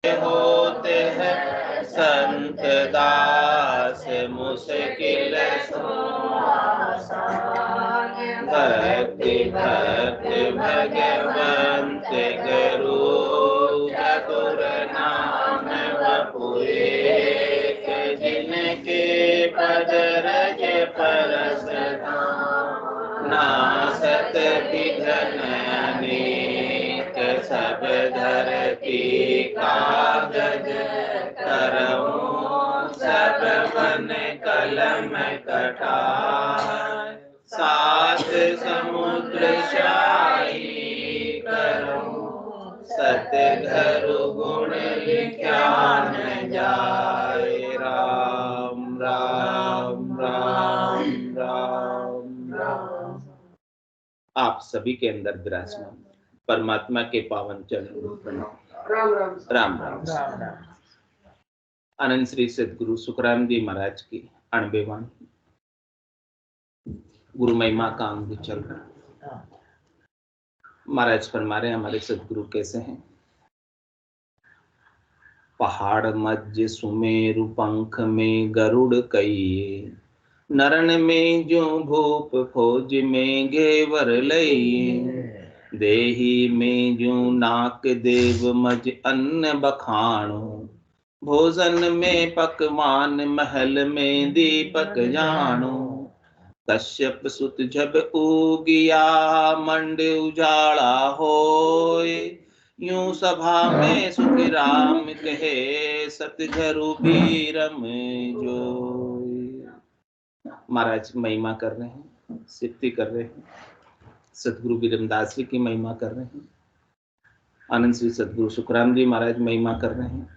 होते हैं संत दास, मुश्किल भक्ति भक्ति भगवंत गुरु, चतुर नाम वपुए, जिनके पद रज परस नासत विघ्न अनेक, सब धरती कागज करऊं, सब मन कलम कटाय, सात समुद्र शाही करूं, सतगुरु गुण लिख्या न जाए। राम राम राम राम राम। आप सभी के अंदर विराजमान परमात्मा के पावन चरणों में प्रणाम। राम राम राम राम। आनंद श्री सदगुरु सुखराम जी महाराज की 98 वाणी गुरु महिमा का अंग चल रहा। महाराज फरमा रहे हमारे सदगुरु कैसे हैं। पहाड़ मध्य सुमेरु, पंख में गरुड़ कइये, नरन में जो भूप, फौज में घेवर लइये, देही में जो नाक देव, मज अन्न बखाणो, भोजन में पकवान, महल में दीपक जानो, कश्यप सुत जब उगिया, मंड उजाड़ा होए, यूं सभा में सुख राम कहे, सतगुरु बीरम जोय। महाराज महिमा कर रहे हैं, सिद्धि कर रहे हैं, सतगुरु बीरमदास जी की महिमा कर रहे हैं। आनंद श्री सतगुरु सुखराम जी महाराज महिमा कर रहे हैं।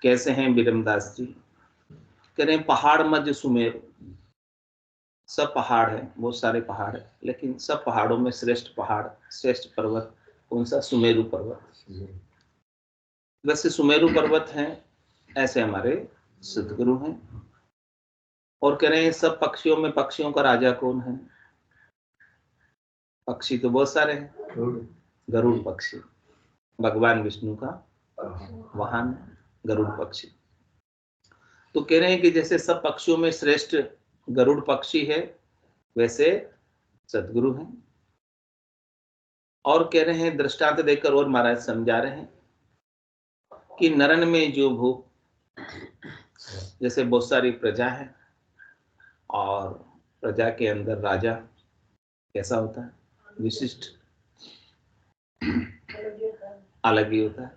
कैसे हैं बीरमदास जी? कह रहे हैं पहाड़ मध्य सुमेरु, सब पहाड़ है, बहुत सारे पहाड़ है, लेकिन सब पहाड़ों में श्रेष्ठ पहाड़, श्रेष्ठ पर्वत कौन सा? सुमेरु पर्वत। वैसे सुमेरु पर्वत हैं, ऐसे हमारे सतगुरु हैं। और कह रहे हैं सब पक्षियों में पक्षियों का राजा कौन है? पक्षी तो बहुत सारे हैं, गरुड़ पक्षी, भगवान विष्णु का वाहन गरुड़ पक्षी। तो कह रहे हैं कि जैसे सब पक्षियों में श्रेष्ठ गरुड़ पक्षी है, वैसे सतगुरु हैं। और कह रहे हैं दृष्टांत देकर और महाराज समझा रहे हैं कि नरन में जो भूप, जैसे बहुत सारी प्रजा है और प्रजा के अंदर राजा कैसा होता है? विशिष्ट, अलग ही होता है,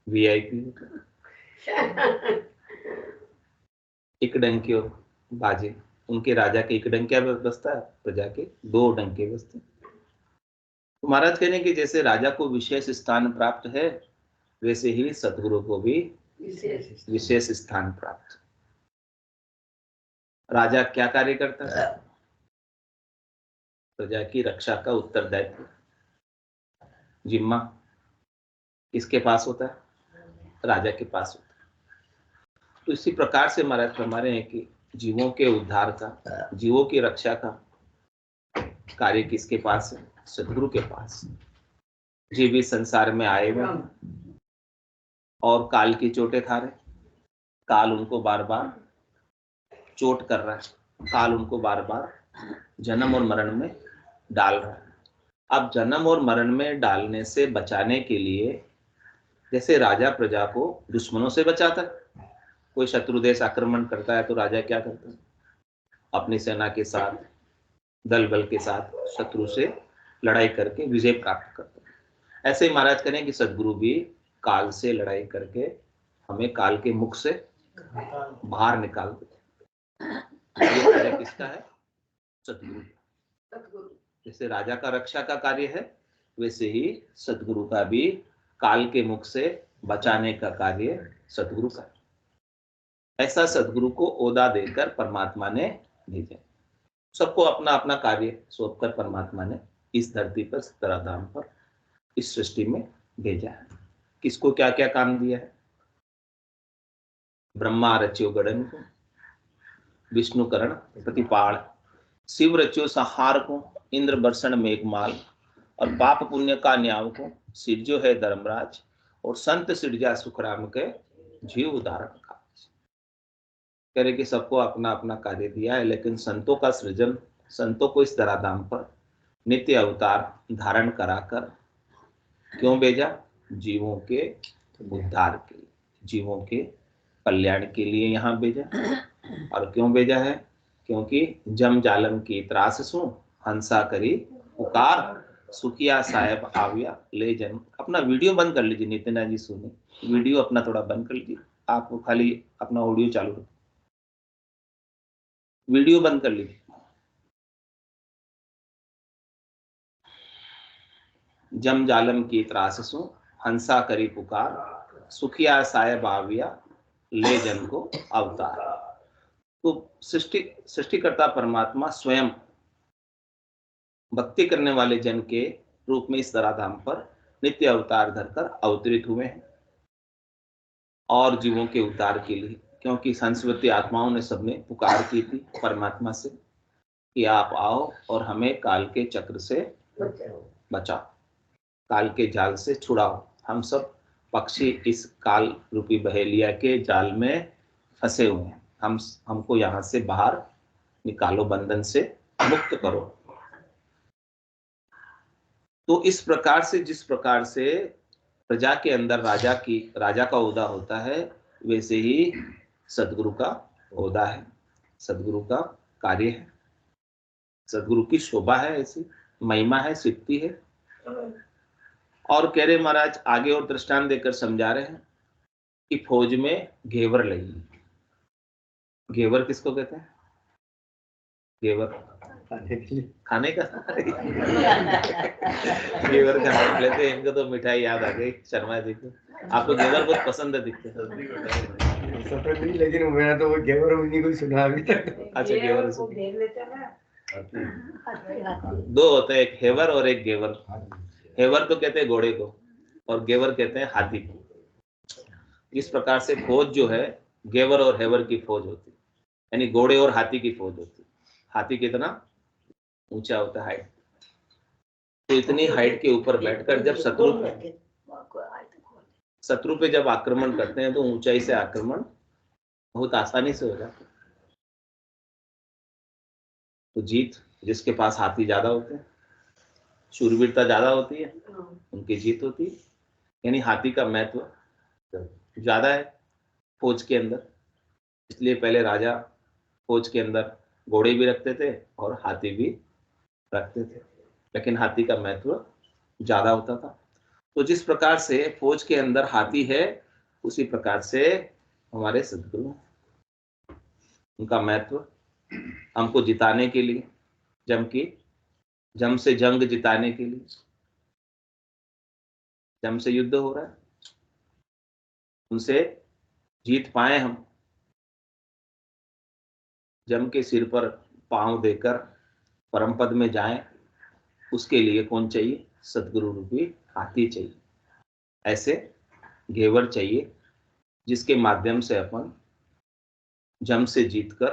वीआईपी होता है। एक डंके और बाजे, उनके राजा के एक डंके बजता है, प्रजा के 2 डंके बजते हैं। तो महाराज कहने कि जैसे राजा को विशेष स्थान प्राप्त है, वैसे ही सतगुरु को भी विशेष स्थान प्राप्त। राजा क्या कार्य करता है? प्रजा की रक्षा का उत्तरदायित्व, जिम्मा किसके पास होता है? राजा के पास होता है। तो इसी प्रकार से महाराज फरमा रहे हैं कि जीवों के उद्धार का, जीवों की रक्षा का कार्य किसके पास है? सतगुरु के पास। जीव इस संसार में आए हुए और काल की चोटें खा रहे, काल उनको बार बार चोट कर रहा है, काल उनको बार बार जन्म और मरण में डाल रहा है। अब जन्म और मरण में डालने से बचाने के लिए, जैसे राजा प्रजा को दुश्मनों से बचाता है, कोई शत्रु देश आक्रमण करता है तो राजा क्या करता है? अपनी सेना के साथ, दल बल के साथ शत्रु से लड़ाई करके विजय प्राप्त करता है। ऐसे ही महाराज करें कि सदगुरु भी काल से लड़ाई करके हमें काल के मुख से बाहर निकाल देते। ये कार्य किसका है? सतगुरु। जैसे राजा का रक्षा का कार्य है, वैसे ही सतगुरु का भी काल के मुख से बचाने का कार्य सतगुरु का। ऐसा सतगुरु को ओदा देकर परमात्मा ने भेजा। सबको अपना अपना कार्य सौंपकर परमात्मा ने इस धरती पर, धराधाम पर, इस सृष्टि में भेजा है। किसको क्या क्या काम दिया है? ब्रह्मा रच्यो गड़न को, विष्णु करण प्रतिपाल, शिव रच्यो संहार को, इंद्र बर्षण मेघमाल, और पाप पुण्य का न्यावको सिरजो है धर्मराज, और संत सिरजा सुखराम के जीव उदाहरण का। कह रहे कि सबको अपना अपना कार्य दिया है, लेकिन संतों का सृजन, संतों को इस धराधाम पर नित्य अवतार धारण कराकर क्यों भेजा? जीवों के उद्धार के लिए, जीवों के कल्याण के लिए यहाँ भेजा। और क्यों भेजा है? क्योंकि जम जालम की त्रास सु हंसा करी पुकार, सुखिया साहेब आविया ले जन्म। अपना वीडियो बंद कर लीजिए नितिना जी, सुने वीडियो अपना थोड़ा बंद कर लीजिए, आप खाली अपना ऑडियो चालू रखो, वीडियो बंद कर लीजिए। जम जालम की त्रास सु हंसा करी पुकार, सुखिया साहेब आविया ले जन को अवतार। तो सृष्टिकर्ता परमात्मा स्वयं भक्ति करने वाले जन के रूप में इस धराधाम पर नित्य अवतार धरकर अवतरित हुए हैं, और जीवों के उद्धार के लिए। क्योंकि संस्कृति आत्माओं ने सबने पुकार की थी परमात्मा से कि आप आओ और हमें काल के चक्र से बचाओ, काल के जाल से छुड़ाओ। हम सब पक्षी इस काल रूपी बहेलिया के जाल में फंसे हुए हैं, हमको यहाँ से बाहर निकालो, बंधन से मुक्त करो। तो इस प्रकार से, जिस प्रकार से प्रजा के अंदर राजा का ओहदा होता है, वैसे ही सदगुरु का ओहदा है, सदगुरु का कार्य है, सदगुरु की शोभा है, ऐसी महिमा है, सिद्धि है। और कह रहे महाराज आगे और दृष्टांत देकर समझा रहे हैं कि फौज में घेवर लगी। घेवर किसको कहते हैं? घेवर खाने का घेवर का नाम लेते हैं, इनको तो मिठाई याद आ गई शर्मा जी को। आपको घेवर बहुत पसंद है दिखते नहीं, लेकिन मैंने तो वो घेवर उन्हीं को सुना अभी तक। अच्छा, घेवर दो होते हैं, एक हेवर और एक घेवर। हेवर तो कहते हैं घोड़े को, और घेवर कहते हैं हाथी को। इस प्रकार से फौज जो है घेवर और हेवर की फौज होती है, यानी घोड़े और हाथी की फौज होती है। हाथी कितना ऊंचा होता है, हाइट, तो इतनी हाइट के ऊपर बैठकर जब शत्रु पे जब आक्रमण करते हैं तो ऊंचाई से आक्रमण बहुत आसानी से हो जाता है। तो जीत जिसके पास हाथी ज्यादा होते हैं, शूरवीरता ज्यादा होती है, उनकी जीत होती है। यानी हाथी का महत्व ज्यादा है फौज के अंदर, इसलिए पहले राजा फौज के अंदर घोड़े भी रखते थे और हाथी भी रखते थे, लेकिन हाथी का महत्व ज्यादा होता था। तो जिस प्रकार से फौज के अंदर हाथी है, उसी प्रकार से हमारे सद्गुरु, उनका महत्व हमको जिताने के लिए, जम से जंग जिताने के लिए, जम से युद्ध हो रहा है, उनसे जीत पाए हम, जम के सिर पर पांव देकर परम पद में जाएं, उसके लिए कौन चाहिए? सद्गुरु रूपी हाथी चाहिए। ऐसे घेवर चाहिए जिसके माध्यम से अपन जम से जीतकर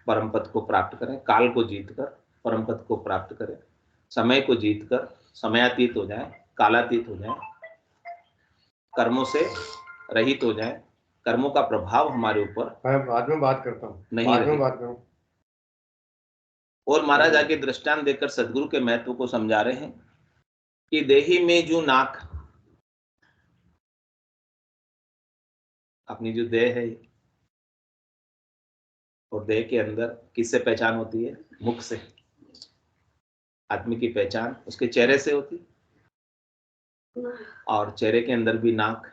परम पद को प्राप्त करें, काल को जीतकर परम पद को प्राप्त करें, समय को जीतकर समयातीत हो जाए, कालातीत हो जाए, कर्मों से रहित हो जाए, कर्मों का प्रभाव हमारे ऊपर बाद में बात करता हूँ, नहीं बाद रहे। में बात करूँ। और महाराज आगे दृष्टांत देकर सद्गुरु के महत्व को समझा रहे हैं कि देही में जो नाक, अपनी जो देह है, और देह के अंदर किससे पहचान होती है? मुख से। आदमी की पहचान उसके चेहरे से होती, और चेहरे के अंदर भी नाक,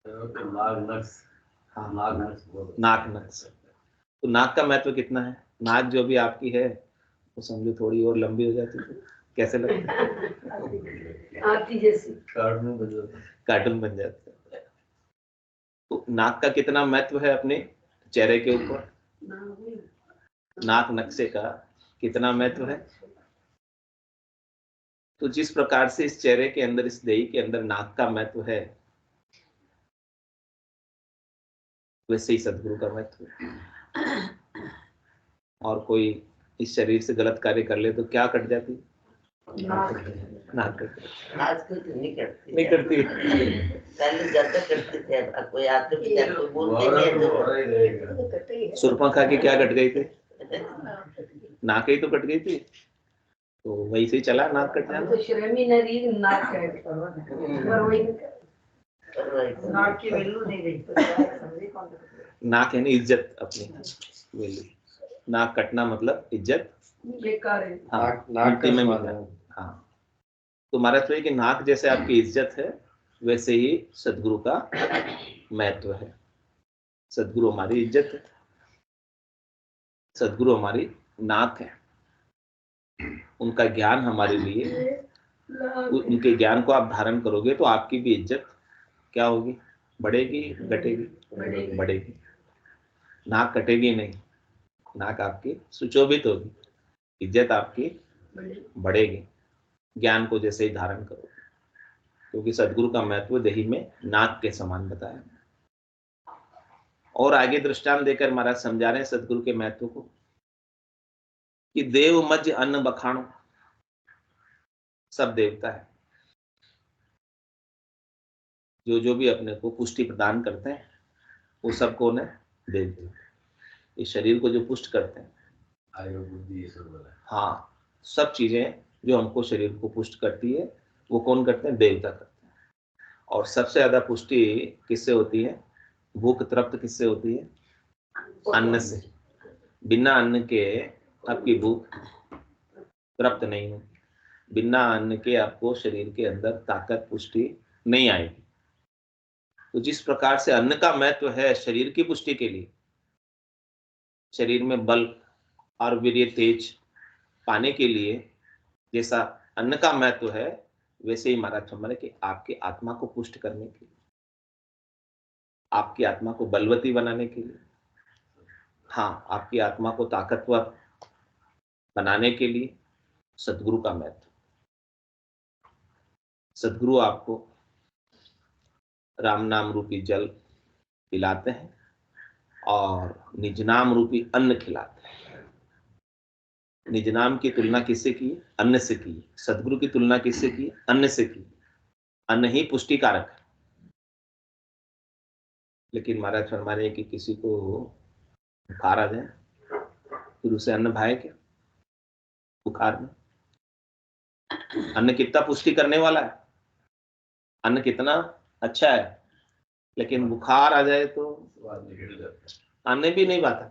नाक नक्स। तो नाक का महत्व कितना है? नाक जो भी आपकी है वो समझो थोड़ी और लंबी हो जाती है, कैसे लगता है? आती जैसी कार्टून बन जाता है। तो नाक का कितना महत्व है अपने चेहरे के ऊपर? नाक नक्शे का कितना महत्व है? तो जिस प्रकार से इस चेहरे के अंदर, इस देही के अंदर नाक का महत्व है, वैसे ही सद्गुरु का महत्व है। और कोई इस शरीर से गलत कार्य कर ले तो क्या कट जाती? नाक आजकल तो नहीं करती, नहीं करती। पहले ज्यादा करते थे, अब कोई आते भी कोई बोलते नहीं है सुरपा खा के क्या कट गई थी, नाक ही तो कट गई थी, तो वैसे ही चला नाक कट जाना। तो श्रेमी नरी नाक कट पर वही नाक की वैल्यू नहीं रही तो समझे कौन सा नाक है ना इज्जत अपनी वैल्यू, नाक कटना मतलब इज्जत बेकार है। हाँ, नाक मिट्टी का में सवाल मिला। है। हाँ, तो महाराज तो है कि नाक जैसे आपकी इज्जत है वैसे ही सदगुरु का महत्व है। सदगुरु हमारी इज्जत है, सदगुरु हमारी नाक है, उनका ज्ञान हमारे लिए, उनके ज्ञान को आप धारण करोगे तो आपकी भी इज्जत क्या होगी, बढ़ेगी घटेगी, बढ़ेगी। नाक कटेगी नहीं, नाक आपकी सुशोभित होगी, इज्जत आपकी बढ़ेगी ज्ञान को जैसे ही धारण करोगे, क्योंकि सदगुरु का महत्व दही में नाक के समान बताया। और आगे दृष्टांत देकर महाराज समझा रहे हैं सदगुरु के महत्व को कि देव मज अन्न बखाणो, सब देवता है, जो जो भी अपने को पुष्टि प्रदान करते हैं वो सब कौन है, देवता। इस शरीर को जो पुष्ट करते हैं, आयु बुद्धि ये सब वाला। हाँ, सब चीजें जो हमको शरीर को पुष्ट करती है वो कौन करते हैं, देवता करते हैं। और सबसे ज्यादा पुष्टि किससे होती है, भूख तृप्त किससे होती है, अन्न से। बिना अन्न के आपकी भूख तृप्त नहीं होगी, बिना अन्न के आपको शरीर के अंदर ताकत पुष्टि नहीं आएगी। तो जिस प्रकार से अन्न का महत्व है शरीर की पुष्टि के लिए, शरीर में बल और वीर्य तेज पाने के लिए जैसा अन्न का महत्व है, वैसे ही महाराज हमारे कि आपकी आत्मा को पुष्ट करने के लिए, आपकी आत्मा को बलवती बनाने के लिए, हाँ, आपकी आत्मा को ताकतवर बनाने के लिए सदगुरु का महत्व। सदगुरु आपको राम नाम रूपी जल पिलाते हैं और निज नाम रूपी अन्न खिलाते हैं। निज नाम की तुलना किससे की, अन्न से की। सदगुरु की तुलना किससे की, अन्न से की। अन्न ही पुष्टिकारक है। लेकिन महाराज फरमा रहे हैं कि किसी को बुखार आ जाए फिर उसे अन्न भाए क्या, बुखार में अन्न कितना पुष्टि करने वाला है, अन्न कितना अच्छा है, लेकिन बुखार आ जाए तो अन्न भी नहीं पाता।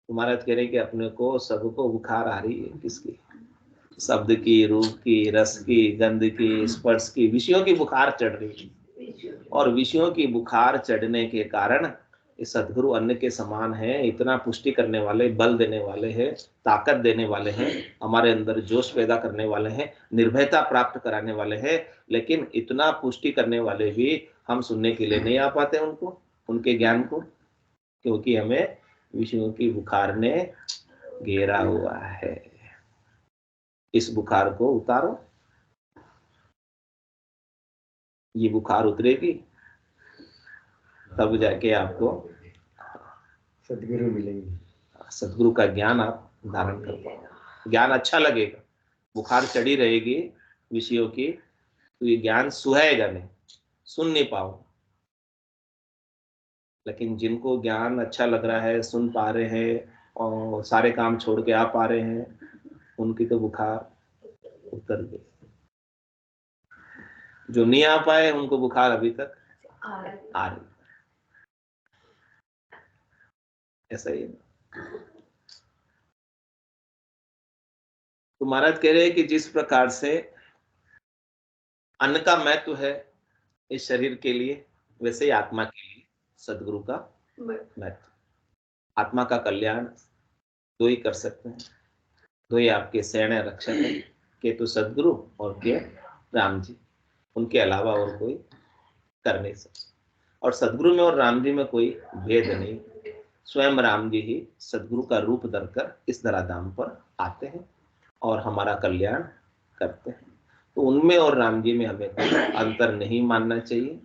तो महाराज कह रहे कि अपने को सबको बुखार आ रही है, किसकी, शब्द की, रूप की, रस की, गंध की, स्पर्श की, विषयों की बुखार चढ़ रही है। और विषयों की बुखार चढ़ने के कारण इस सदगुरु अन्न के समान है, इतना पुष्टि करने वाले, बल देने वाले हैं, ताकत देने वाले हैं, हमारे अंदर जोश पैदा करने वाले हैं, निर्भयता प्राप्त कराने वाले हैं। लेकिन इतना पुष्टि करने वाले भी हम सुनने के लिए नहीं आ पाते उनको, उनके ज्ञान को, क्योंकि हमें विषयों की बुखार ने घेरा हुआ है। इस बुखार को उतारो, ये बुखार उतरेगी तब जाके आपको सदगुरु मिलेंगे, सदगुरु का ज्ञान आप धारण कर पाओगे। ज्ञान अच्छा लगेगा, बुखार चढ़ी रहेगी विषयों की तो ये ज्ञान सुहाएगा नहीं, सुन नहीं पाओ। लेकिन जिनको ज्ञान अच्छा लग रहा है, सुन पा रहे हैं और सारे काम छोड़ के आ पा रहे हैं, उनकी तो बुखार उतर गई। जो नहीं आ पाए उनको बुखार अभी तक आ रही, ऐसा ही है। तो महाराज कह रहे हैं कि जिस प्रकार से अन्न का महत्व है इस शरीर के लिए, वैसे ही आत्मा के लिए सदगुरु का महत्व। आत्मा का कल्याण दो ही कर सकते हैं, दो ही आपके शरण रक्षक है, के तो सदगुरु और के राम जी, उनके अलावा और कोई कर नहीं सकता। और सदगुरु में और राम जी में कोई भेद नहीं, स्वयं राम जी ही सदगुरु का रूप धरकर इस धराधाम पर आते हैं और हमारा कल्याण करते हैं। तो उनमें और राम जी में हमें कोई अंतर नहीं मानना चाहिए।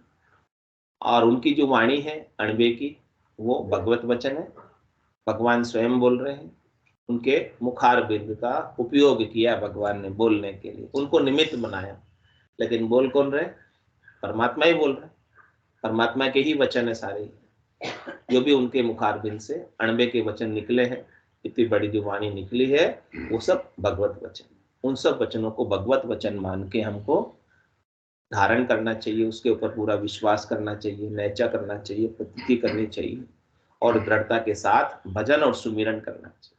और उनकी जो वाणी है अणबे की, वो भगवत वचन है, भगवान स्वयं बोल रहे हैं, उनके मुखार बिंद का उपयोग किया भगवान ने बोलने के लिए, उनको निमित्त बनाया। लेकिन बोल कौन रहे? परमात्मा ही बोल रहे, परमात्मा के ही वचन है सारे, जो भी उनके मुखार बिंद से अणबे के वचन निकले हैं, इतनी बड़ी जो वाणी निकली है वो सब भगवत वचन। उन सब वचनों को भगवत वचन मान के हमको धारण करना चाहिए, उसके ऊपर पूरा विश्वास करना चाहिए, नैचा करना चाहिए, प्रतीति करनी चाहिए और दृढ़ता के साथ भजन और सुमिरन करना चाहिए।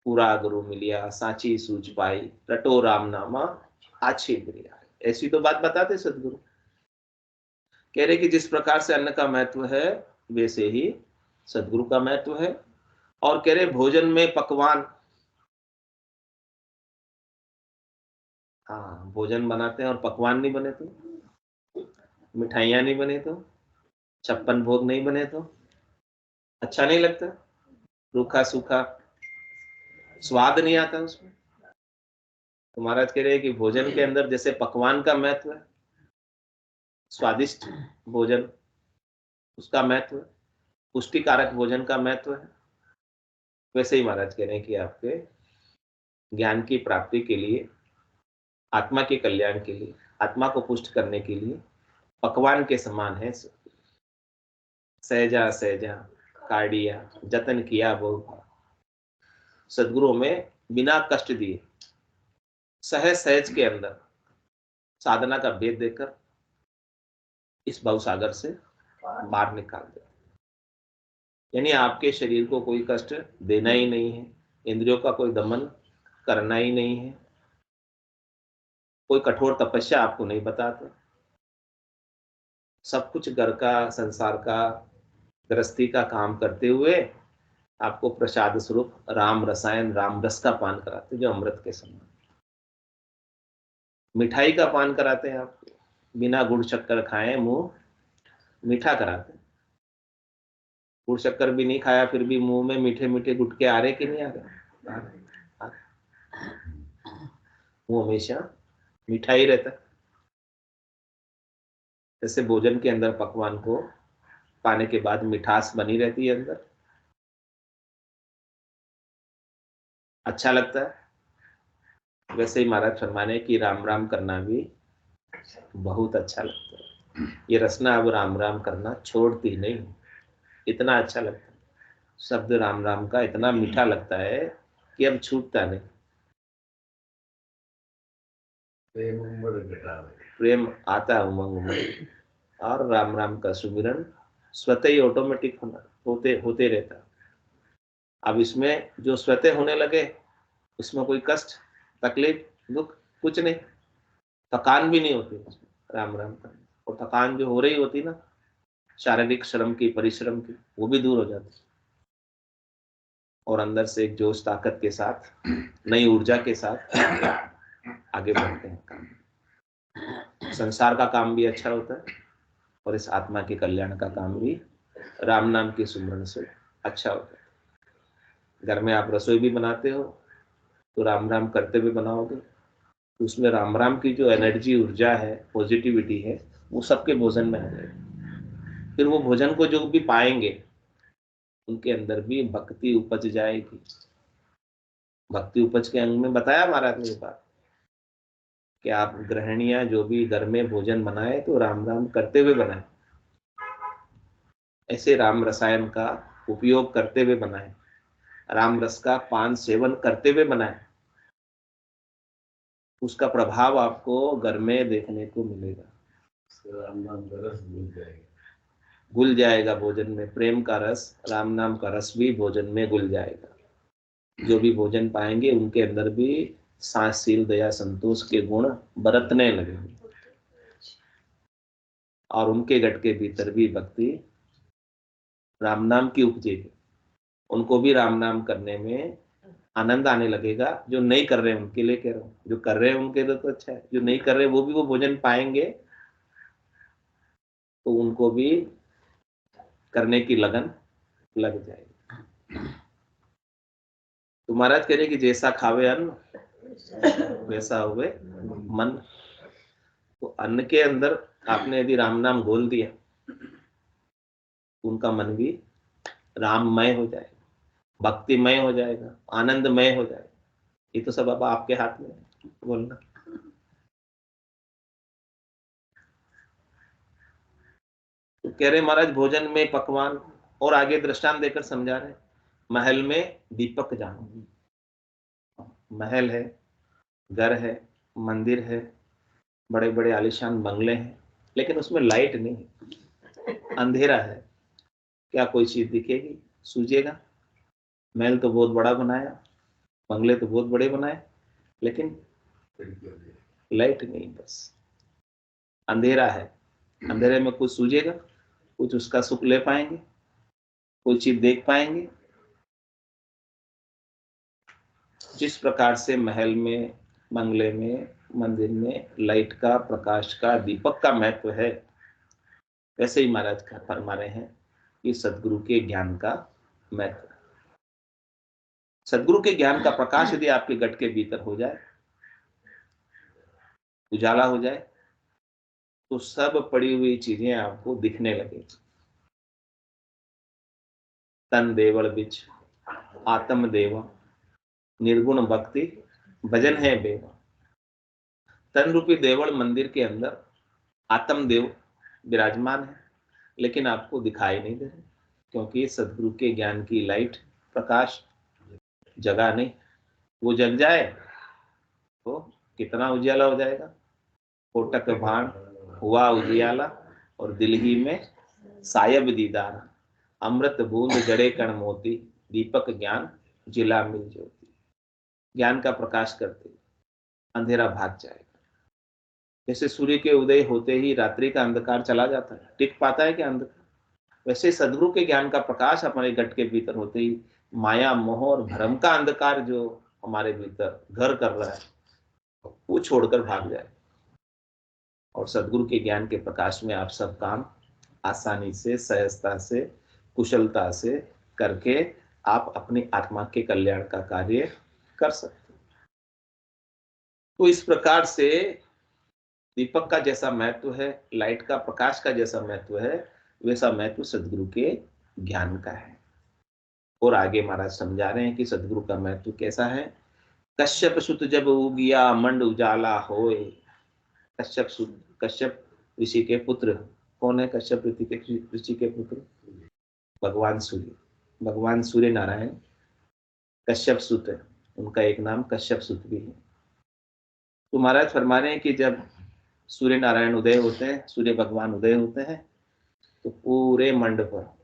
पूरा गुरु मिलिया साची सूझ पाई, रटो राम नामा आछी बिरिया। ऐसी तो बात बताते सदगुरु। कह रहे कि जिस प्रकार से अन्न का महत्व है वैसे ही सदगुरु का महत्व है। और कह रहे भोजन में पकवान, हाँ भोजन बनाते हैं और पकवान नहीं बने तो, मिठाइयाँ नहीं बने तो, 56 भोग नहीं बने तो अच्छा नहीं लगता, रूखा सूखा स्वाद नहीं आता उसमें। तो महाराज कह रहे हैं कि भोजन के अंदर जैसे पकवान का महत्व है, स्वादिष्ट भोजन उसका महत्व है, पुष्टिकारक भोजन का महत्व है, वैसे ही महाराज कह रहे हैं कि आपके ज्ञान की प्राप्ति के लिए, आत्मा के कल्याण के लिए, आत्मा को पुष्ट करने के लिए पकवान के समान है। सहजा सहजा काढ़िया जतन किया बहु, सदगुरु में बिना कष्ट दिए सहज सहज के अंदर साधना का भेद देकर इस भवसागर से बाहर निकाल दे। यानी आपके शरीर को कोई कष्ट देना ही नहीं है, इंद्रियों का कोई दमन करना ही नहीं है, कोई कठोर तपस्या आपको नहीं बताता। सब कुछ घर का, संसार का, गृहस्थी का काम करते हुए आपको प्रसाद स्वरूप राम रसायन, राम रस का पान कराते, जो अमृत के समान। मिठाई का पान कराते हैं आप, बिना गुड़ शक्कर खाए मुंह मीठा कराते हैं। गुड़ शक्कर भी नहीं खाया फिर भी मुंह में मीठे मीठे गुटके आ रहे कि नहीं आ रहे? वो हमेशा मीठा ही रहता है। जैसे भोजन के अंदर पकवान को पाने के बाद मिठास बनी रहती है अंदर, अच्छा लगता है, वैसे ही महाराज फरमाने कि राम राम करना भी बहुत अच्छा लगता है। ये रसना अब राम राम करना छोड़ती नहीं, इतना अच्छा लगता है। शब्द राम राम का इतना मीठा लगता है कि अब छूटता नहीं। प्रेम आता है उमंग उमंग, और राम राम का सुमिरन स्वतः ही ऑटोमेटिक होते रहता। अब इसमें जो स्वतः होने लगे उसमें कोई कष्ट, तकलीफ, दुख कुछ नहीं, थकान भी नहीं होती राम राम करने। और थकान जो हो रही होती ना शारीरिक श्रम की, परिश्रम की, वो भी दूर हो जाती और अंदर से एक जोश ताकत के साथ, नई ऊर्जा के साथ आगे बढ़ते हैं। काम, संसार का काम भी अच्छा होता है और इस आत्मा के कल्याण का काम भी राम नाम के सुमरन से अच्छा होता है। घर में आप रसोई भी बनाते हो तो राम राम करते हुए बनाओगे, तो उसमें राम राम की जो एनर्जी, ऊर्जा है, पॉजिटिविटी है, वो सबके भोजन में आ जाएगी। फिर वो भोजन को जो भी पाएंगे उनके अंदर भी भक्ति उपज जाएगी। भक्ति उपज के अंग में बताया महाराज ने बात कि आप गृहिणियां जो भी घर में भोजन बनाए तो राम राम करते हुए बनाए, ऐसे राम रसायन का उपयोग करते हुए बनाए, राम रस का पान सेवन करते हुए बनाए। उसका प्रभाव आपको घर में देखने को मिलेगा। राम नाम का रस घुल जाएगा भोजन में, प्रेम का रस, राम नाम का रस भी भोजन में घुल जाएगा। जो भी भोजन पाएंगे उनके अंदर भी साहसील, दया, संतोष के गुण बरतने लगेंगे और उनके गट के भीतर भी भक्ति राम नाम की उपजेगी। उनको भी राम नाम करने में आनंद आने लगेगा। जो नहीं कर रहे हैं उनके लिए कह रहा हूँ, जो कर रहे हैं उनके लिए तो अच्छा है, जो नहीं कर रहे वो भी वो भोजन पाएंगे तो उनको भी करने की लगन लग जाएगी। तो महाराज कह रहे कि जैसा खावे अन्न वैसा हुए मन। तो अन्न के अंदर आपने यदि राम नाम घोल दिया उनका मन भी राममय हो जाएगा। भक्तिमय हो जाएगा, आनंदमय हो जाएगा। ये तो सब अब आपके हाथ में है बोलना। तो कह रहे महाराज भोजन में पकवान, और आगे दृष्टांत देकर समझा रहे, महल में दीपक जानो। महल है, घर है, मंदिर है, बड़े बड़े आलीशान बंगले हैं, लेकिन उसमें लाइट नहीं है, अंधेरा है, क्या कोई चीज दिखेगी, सूझेगा? महल तो बहुत बड़ा बनाया, बंगले तो बहुत बड़े बनाए, लेकिन लाइट नहीं, बस अंधेरा है। अंधेरे में कुछ सूझेगा, कुछ उसका सुख ले पाएंगे, कोई चीज देख पाएंगे? जिस प्रकार से महल में, बंगले में, मंदिर में लाइट का, प्रकाश का, दीपक का महत्व है, वैसे ही महाराज फरमा रहे हैं कि सदगुरु के ज्ञान का महत्व। सदगुरु के ज्ञान का प्रकाश यदि आपके गट के भीतर हो जाए, उजाला हो जाए, तो सब पड़ी हुई चीजें आपको दिखने लगेगी। तन देवल बिच आत्म देवा, निर्गुण भक्ति भजन है बेवा। तन रूपी देवल मंदिर के अंदर आत्म देव विराजमान है, लेकिन आपको दिखाई नहीं दे रहे, क्योंकि सदगुरु के ज्ञान की लाइट, प्रकाश जगा नहीं। वो जग जाए तो कितना उजाला हो जाएगा। कोटक भाण हुआ उजियाला, और दिल ही में सायब दीदार, अमृत बूंद जड़े कण मोती, दीपक ज्ञान जिला मिल ज्योति। ज्ञान का प्रकाश करते अंधेरा भाग जाएगा। जैसे सूर्य के उदय होते ही रात्रि का अंधकार चला जाता है, टिक पाता है क्या अंधकार? वैसे सदगुरु के ज्ञान का प्रकाश हमारे गट के भीतर होते ही माया, मोह और भ्रम का अंधकार जो हमारे भीतर घर कर रहा है, वो छोड़कर भाग जाए, और सदगुरु के ज्ञान के प्रकाश में आप सब काम आसानी से, सहजता से, कुशलता से करके आप अपनी आत्मा के कल्याण का कार्य कर सकते हैं। तो इस प्रकार से दीपक का जैसा महत्व है, लाइट का, प्रकाश का जैसा महत्व है, वैसा महत्व सदगुरु के ज्ञान का है। और आगे महाराज समझा रहे हैं कि सदगुरु का महत्व कैसा है। कश्यप सुत जब उगिया मंड उजाला होए। कश्यप सुत, कश्यप ऋषि के पुत्र। कौन है कश्यप ऋषि के पुत्र? भगवान सूर्य, भगवान सूर्य नारायण कश्यप सुत है, उनका एक नाम कश्यप सुत भी है। तो महाराज फरमा रहे हैं कि जब सूर्य नारायण उदय होते हैं, सूर्य भगवान उदय होते हैं, तो पूरे मंड पर,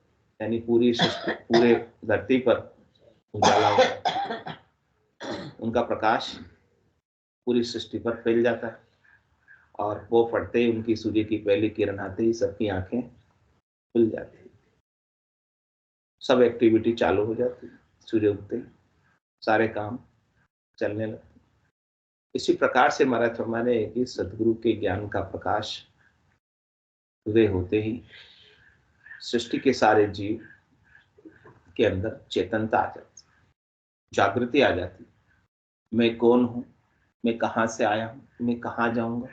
यानी पूरी सृष्टि, पूरे धरती पर उजाला होता है। उनका प्रकाश पूरी सृष्टि पर फैल जाता है, और वो फटते ही, उनकी सूर्य की पहली किरण आते ही सबकी आंखें खुल जाती है, सब एक्टिविटी चालू हो जाती है। सूर्य उगते ही सारे काम चलने लगते। इसी प्रकार से महाराज फरमाने कि सदगुरु के ज्ञान का प्रकाश उदय होते ही सृष्टि के सारे जीव के अंदर चेतनता आ जाती, जागृति आ जाती। मैं कौन हूँ, मैं कहाँ से आया हूँ, मैं कहाँ जाऊंगा,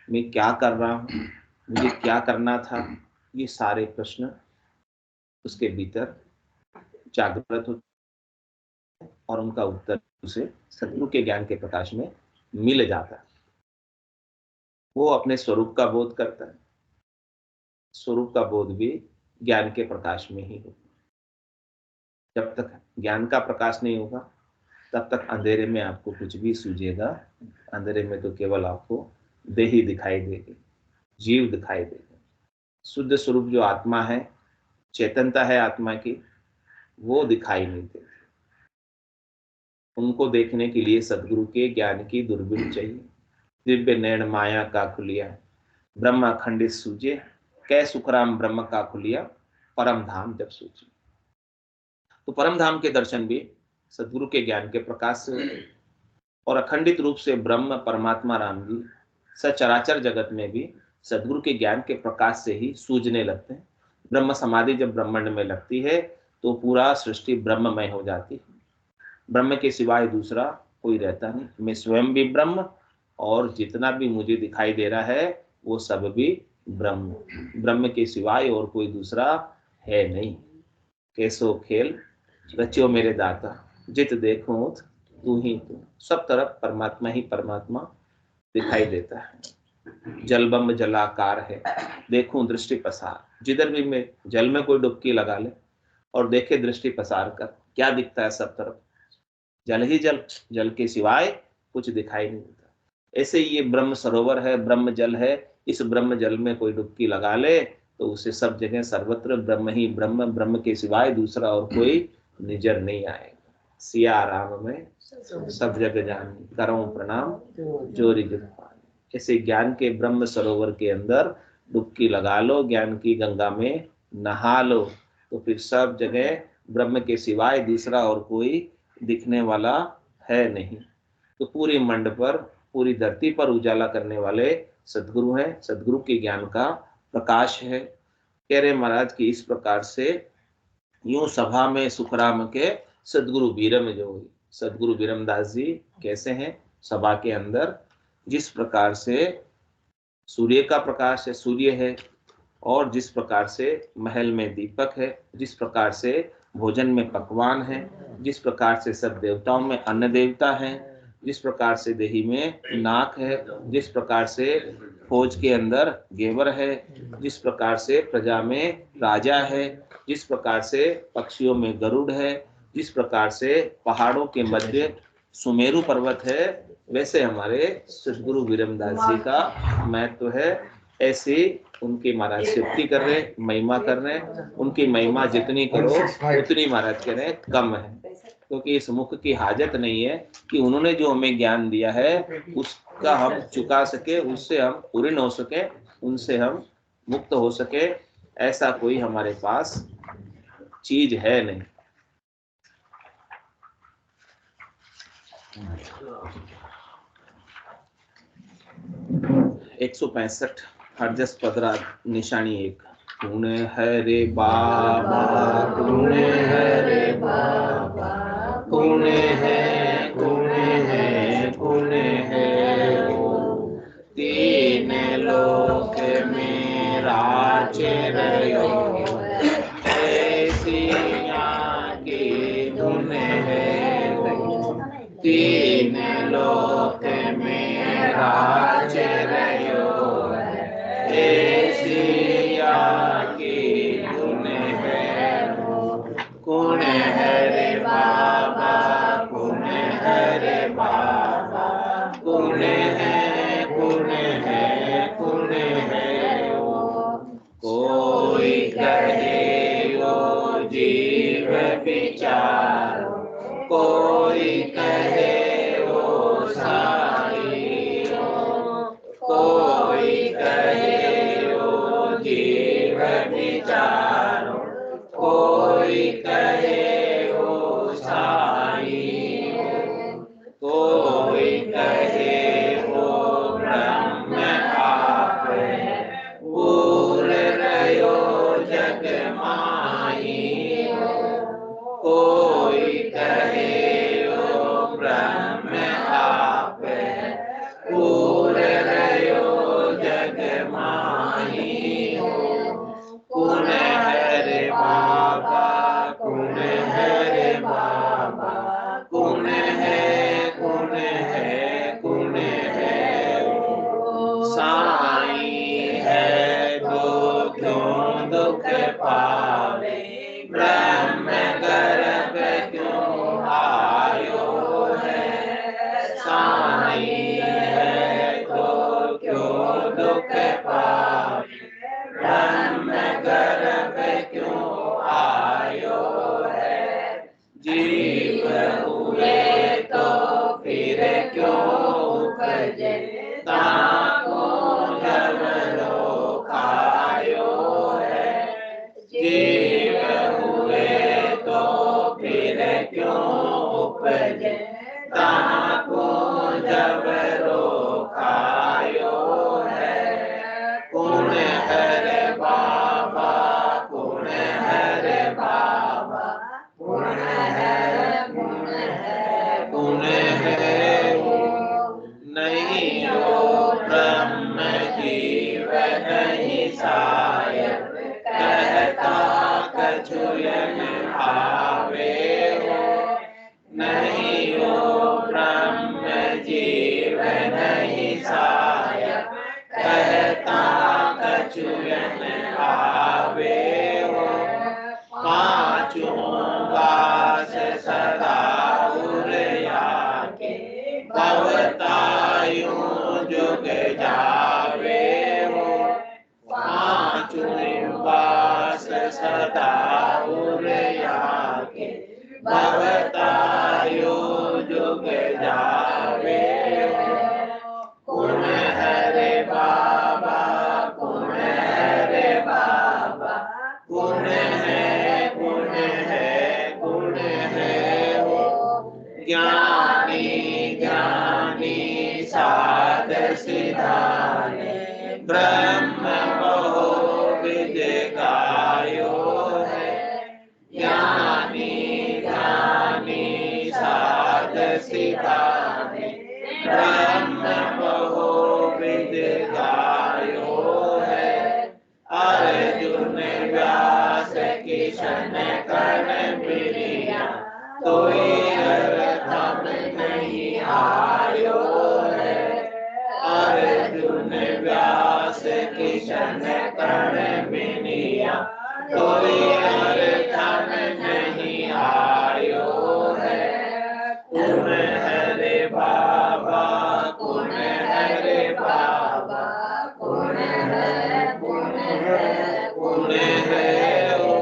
मैं क्या कर रहा हूँ, मुझे क्या करना था, ये सारे प्रश्न उसके भीतर जागृत होते, और उनका उत्तर उसे सदगुरु के ज्ञान के प्रकाश में मिल जाता है। वो अपने स्वरूप का बोध करता है। स्वरूप का बोध भी ज्ञान के प्रकाश में ही होगा। जब तक ज्ञान का प्रकाश नहीं होगा, तब तक अंधेरे में आपको कुछ भी सूझेगा। अंधेरे में तो केवल आपको देही दिखाई देगी, जीव दिखाई देगा। शुद्ध स्वरूप जो आत्मा है, चेतनता है आत्मा की, वो दिखाई नहीं देती। उनको देखने के लिए सदगुरु के ज्ञान की दूरबीन चाहिए। दिव्य नैन माया का खुलिया, ब्रह्म अखंडित सूझे, कै सुखराम ब्रह्म का खुलिया, परम धाम जब सूझे। तो परम धाम के दर्शन भी सदगुरु के ज्ञान के प्रकाश से होते हैं, और अखंडित रूप से ब्रह्म परमात्मा राम जी सचराचर जगत में भी सदगुरु के ज्ञान के प्रकाश से ही सूझने लगते हैं। ब्रह्म समाधि जब ब्रह्मांड में लगती है, तो पूरा सृष्टि ब्रह्ममय हो जाती है। ब्रह्म के सिवाय दूसरा कोई रहता नहीं। मैं स्वयं भी ब्रह्म, और जितना भी मुझे दिखाई दे रहा है वो सब भी ब्रह्म। ब्रह्म के सिवाय और कोई दूसरा है नहीं। कैसो खेल रचियो मेरे दाता, जित देखूं तू ही तू। सब तरफ परमात्मा ही परमात्मा दिखाई देता है। जलबम्ब जलाकार है, देखूं दृष्टि पसार। जिधर भी मैं जल में कोई डुबकी लगा ले और देखे दृष्टि पसार कर, क्या दिखता है? सब तरफ जल ही जल, जल के सिवाय कुछ दिखाई नहीं देता। ऐसे ही ये ब्रह्म सरोवर है, ब्रह्म जल है। इस ब्रह्म जल में कोई डुबकी लगा ले तो उसे सब जगह सर्वत्र ब्रह्म ही ब्रह्म, ब्रह्म के सिवाय दूसरा और कोई निजर नहीं आएगा। सिया राम में सब जग जानी, करूं प्रणाम जोरी जग पानी। ऐसे ज्ञान के ब्रह्म सरोवर के अंदर डुबकी लगा लो, ज्ञान की गंगा में नहा लो, तो फिर सब जगह ब्रह्म के सिवाय दूसरा और कोई दिखने वाला है नहीं। तो पूरी मंड पर, पूरी धरती पर उजाला करने वाले सदगुरु हैं। सदगुरु के ज्ञान का प्रकाश है। कह रहे महाराज कि इस प्रकार से यूं सभा में सुखराम के सदगुरु बीरम जो हुई। सदगुरु बीरमदास जी कैसे हैं? सभा के अंदर जिस प्रकार से सूर्य का प्रकाश है, सूर्य है, और जिस प्रकार से महल में दीपक है, जिस प्रकार से भोजन में पकवान है, जिस प्रकार से सब देवताओं में अन्न देवता है, जिस प्रकार से देही में नाक है, जिस प्रकार से फौज के अंदर गेवर है, जिस प्रकार से प्रजा में राजा है, जिस प्रकार से पक्षियों में गरुड़ है, जिस प्रकार से पहाड़ों के मध्य सुमेरु पर्वत है, वैसे हमारे सदगुरु बीरमदास जी का महत्व है। ऐसे उनकी महाराज स्तुति कर रहे, महिमा कर रहे। उनकी महिमा जितनी करो उतनी महाराज कह रहे कम है, क्योंकि इस मुख की हाजत नहीं है कि उन्होंने जो हमें ज्ञान दिया है उसका हम चुका सके, उससे हम पूर्ण हो सके, उनसे हम मुक्त हो सके। ऐसा कोई हमारे पास चीज है नहीं। 165 हरजस पदरा निशानी 1। कौन है रे बाबा, कौन है रे बाबा, कौन है, कौन है, कौन है वो, तीन लोक में राचे रयो, ऐसी की धुन है वो, तीन लोक में राचे रयो, ऐसी की धुन है वो। कौन है रे बाबा, कौन है रे बाबा, कौन है, कौन है, कौन है वो। कोई कहे वो जीव विचारो, कोई कहे वो साई हो, कोई कहे वो जीव विचारो, कोई कहे वो साई हो, कोई कहे वो ब्रह्म आप है, पूर रयो जग माही हो, कोई कहे वो ब्रह्म आप है, पूर रयो जग माही हो। कौन है रे बाबा, कौन है रे बाबा, कौन है, कौन है, कौन है वो। साईं है तो क्यों दुख पावे, ब्रह्म गर्भ क्यों आयो है। साईं है तो क्यों दुख पावे, ब्रह्म गर्भ क्यों आयो है। जीव हुए तो फिर क्यों उपजे, ताको जब रोकायो है। जीव हुए तो फिर क्यों उपजे, ताको जब रोकायो है। कौन है रे बाबा, कौन है रे बाबा, कौन है, कौन है, कौन है वो। नहीं हो ब्रह्म जीव नहीं सायब, कहता कछु यन आवे पाचुयन आवे हो, पाचों वास सदा उरया के, भवतायों जुग जावे हो, पाचों वास सदा उरया के, भवतायों जुग जावे हो। कुण हरे बाबा, कुण हरे बाबा, कुण है, कुण है, कुण है हो। ज्ञानी ज्ञानी साध सिधाने, ब्रह्म बहुविध गायो है। ज्ञानी ज्ञानी साध सिधाने, ब्रह्म बहुविध गायो है। अर्जुन व्यास किशन कर्ण मिलिया, कोई अर्थम नहीं आयो है। अर्जुन व्यास किशन कर्ण मिलिया, कोई अर्थम नहीं आयो है। कुण हरे बाबा, कुण हरे बाबा, कुण है, कुण है, कुण है हो।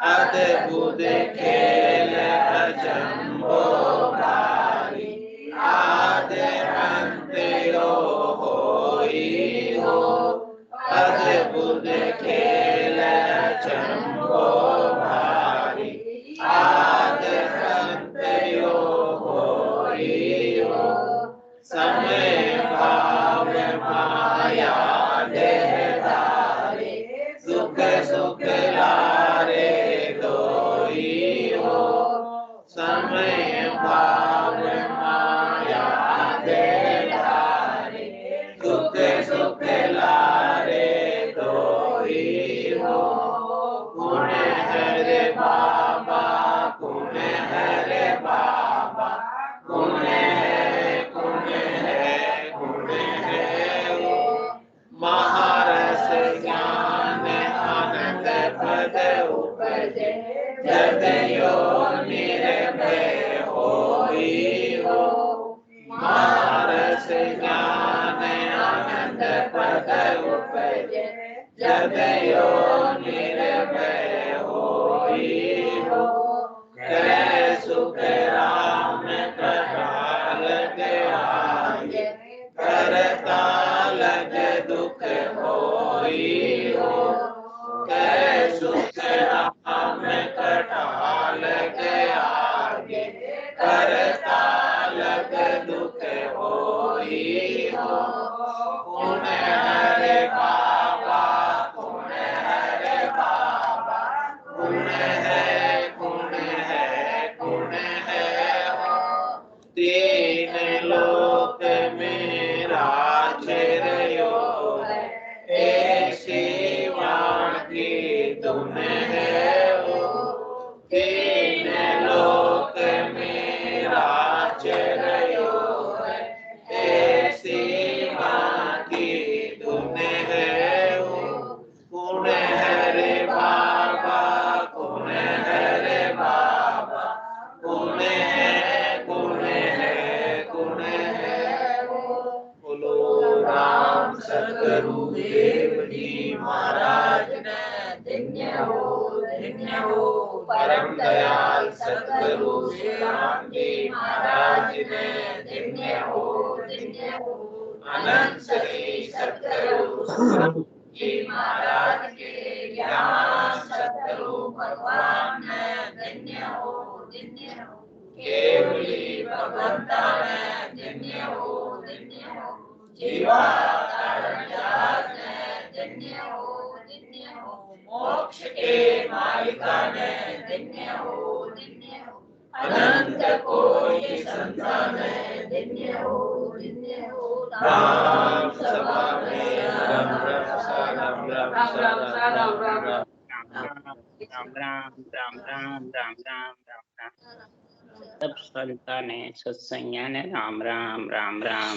अद्भुत खेल अचंभो भारी, आदि अंत यो होई हो। अद्भुत खेल अचंभो भारी, आदि अंत यो होई हो। समय भाव माया देहधारी, सुख सुख लारे दोई हो। समय भाव माया देहधारी, सुख सुख लारे दोई हो। कुण हरे बाबा, कुण हरे बाबा, कुण है, कुण है, कुण है हो। महारस ज्ञान आनंद पद उपजे, जदयो निर्भय होई हो। महारस ज्ञान आनंद पद उपजे, जदयो निर्भय होई हो। कै सुख राम कटाल आगे, करता लग दुख होई हो। कै सुख राम कटाल आगे, करता लग दुख होई हो। कुण हरे बाबा, कुण हरे बाबा, कुण है, कुण है, कुण है हो। तीन लोक में राचर्यो है, ऐसी वाणी तुम है हो। तीन लोक में राचर्यो है, ऐसी वाणी तुम है हो। कुण हरे बाबा, कुण हरे बाबा, कुण है, कुण है, कुण है हो। बोलो राम सतगुरुदेव जी महाराज ने, धन्य हो, धन्य हो। परम दयाल सतगुरु श्री राम जी महाराज ने, धन्य हो, धन्य हो। अनंत श्री सतगुरु जी महाराज के ज्ञान सतगुरु भगवान ने, धन्य हो, धन्य हो। केवली भगवंता ने, धन्य हो, धन्य हो। जीवा तारण ने, धन्य हो, धन्य हो। मोक्ष के मालिका ने, धन्य हो, धन्य हो। अनंत कोटि संतान ने, धन्य हो, धन्य हो। राम सभा में राम राम राम राम राम राम राम राम राम राम राम राम राम राम राम। सब संतान ने सत्संग राम राम राम राम।